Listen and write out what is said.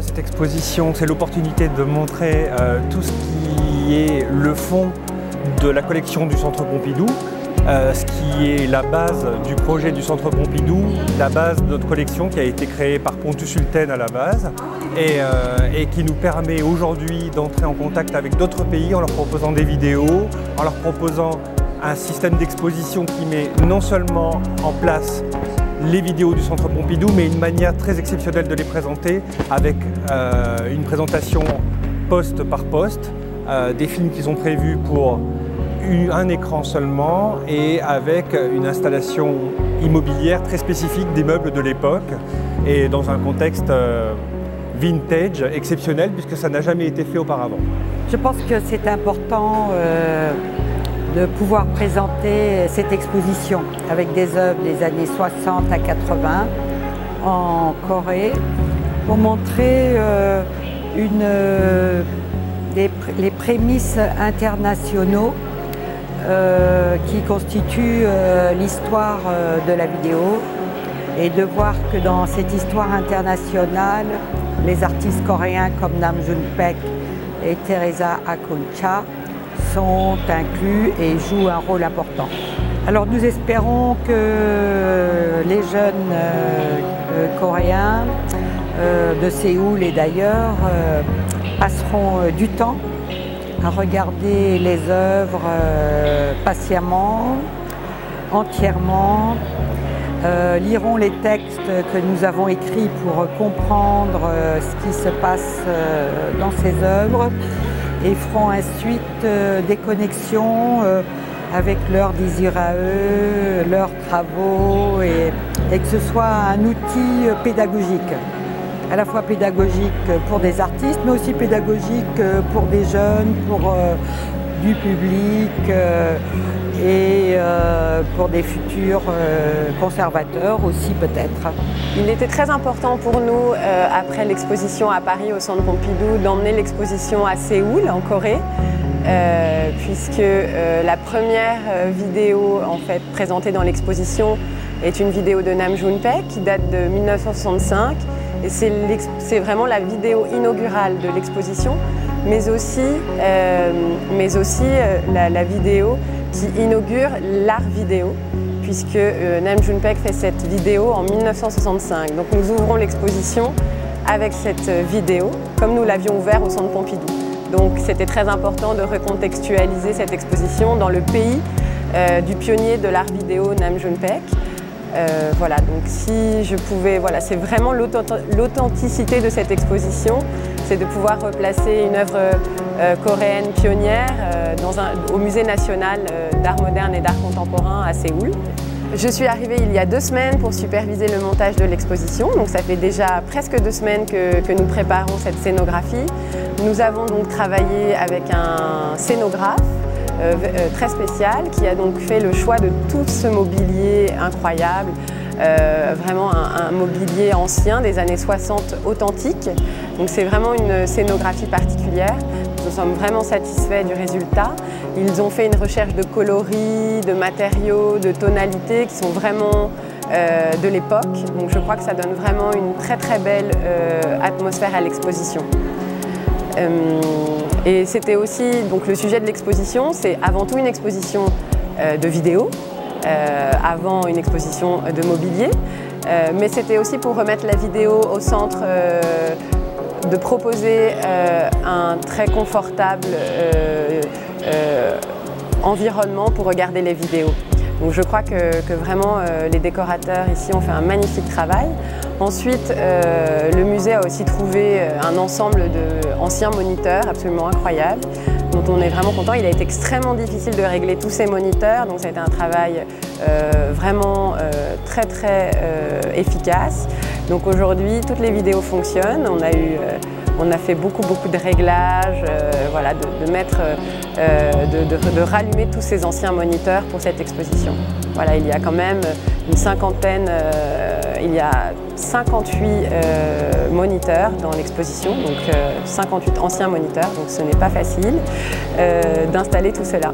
cette exposition, c'est l'opportunité de montrer tout ce qui est le fond de la collection du Centre Pompidou, ce qui est la base du projet du Centre Pompidou, la base de notre collection qui a été créée par Pontus Hultén à la base et qui nous permet aujourd'hui d'entrer en contact avec d'autres pays en leur proposant des vidéos, en leur proposant un système d'exposition qui met non seulement en place les vidéos du Centre Pompidou, mais une manière très exceptionnelle de les présenter avec une présentation poste par poste, des films qui sont prévus pour un écran seulement et avec une installation immobilière très spécifique des meubles de l'époque et dans un contexte vintage exceptionnel puisque ça n'a jamais été fait auparavant. Je pense que c'est important de pouvoir présenter cette exposition avec des œuvres des années 60 à 80 en Corée pour montrer les prémices internationaux qui constituent l'histoire de la vidéo et de voir que dans cette histoire internationale, les artistes coréens comme Nam June-paik et Teresa Akuncha sont inclus et jouent un rôle important. Alors nous espérons que les jeunes coréens de Séoul et d'ailleurs passeront du temps à regarder les œuvres patiemment, entièrement, liront les textes que nous avons écrits pour comprendre ce qui se passe dans ces œuvres et feront ensuite des connexions avec leurs désirs à eux, leurs travaux et que ce soit un outil pédagogique. À la fois pédagogique pour des artistes, mais aussi pédagogique pour des jeunes, pour du public et pour des futurs conservateurs aussi peut-être. Il était très important pour nous, après l'exposition à Paris au Centre Pompidou, d'emmener l'exposition à Séoul, en Corée, puisque la première vidéo en fait, présentée dans l'exposition est une vidéo de Nam June-paik qui date de 1965. Et c'est vraiment la vidéo inaugurale de l'exposition, mais aussi la vidéo qui inaugure l'art vidéo, puisque Nam June-paik fait cette vidéo en 1965. Donc nous ouvrons l'exposition avec cette vidéo, comme nous l'avions ouvert au Centre Pompidou. Donc c'était très important de recontextualiser cette exposition dans le pays du pionnier de l'art vidéo Nam June-paik. Voilà, donc si je pouvais, voilà, c'est vraiment l'authenticité de cette exposition, c'est de pouvoir replacer une œuvre coréenne pionnière au Musée national d'art moderne et d'art contemporain à Séoul. Je suis arrivée il y a 2 semaines pour superviser le montage de l'exposition, donc ça fait déjà presque 2 semaines que nous préparons cette scénographie. Nous avons donc travaillé avec un scénographe très spécial qui a donc fait le choix de tout ce mobilier incroyable, vraiment un mobilier ancien des années 60 authentique. Donc c'est vraiment une scénographie particulière. Nous sommes vraiment satisfaits du résultat. Ils ont fait une recherche de coloris, de matériaux, de tonalités qui sont vraiment de l'époque. Donc je crois que ça donne vraiment une très très belle atmosphère à l'exposition. Et c'était aussi, donc le sujet de l'exposition, c'est avant tout une exposition de vidéo, avant une exposition de mobilier, mais c'était aussi pour remettre la vidéo au centre, de proposer un très confortable environnement pour regarder les vidéos. Donc je crois que vraiment les décorateurs ici ont fait un magnifique travail. Ensuite, le musée a aussi trouvé un ensemble d'anciens moniteurs absolument incroyables, dont on est vraiment content. Il a été extrêmement difficile de régler tous ces moniteurs, donc ça a été un travail vraiment très très efficace. Donc aujourd'hui, toutes les vidéos fonctionnent. On a fait beaucoup de réglages, voilà, de rallumer tous ces anciens moniteurs pour cette exposition. Voilà, il y a quand même une cinquantaine, il y a 58 moniteurs dans l'exposition, donc 58 anciens moniteurs, donc ce n'est pas facile d'installer tout cela.